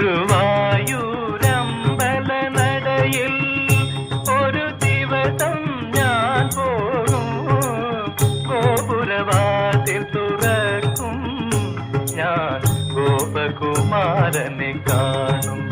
ഗുരുവായൂരമ്പല നടയിൽ ഒരു ദിവസം ഞാൻ പോകും. ഗോപുരവാതിൽ തുറക്കും, ഞാൻ ഗോപകുമാരനെ കാണും.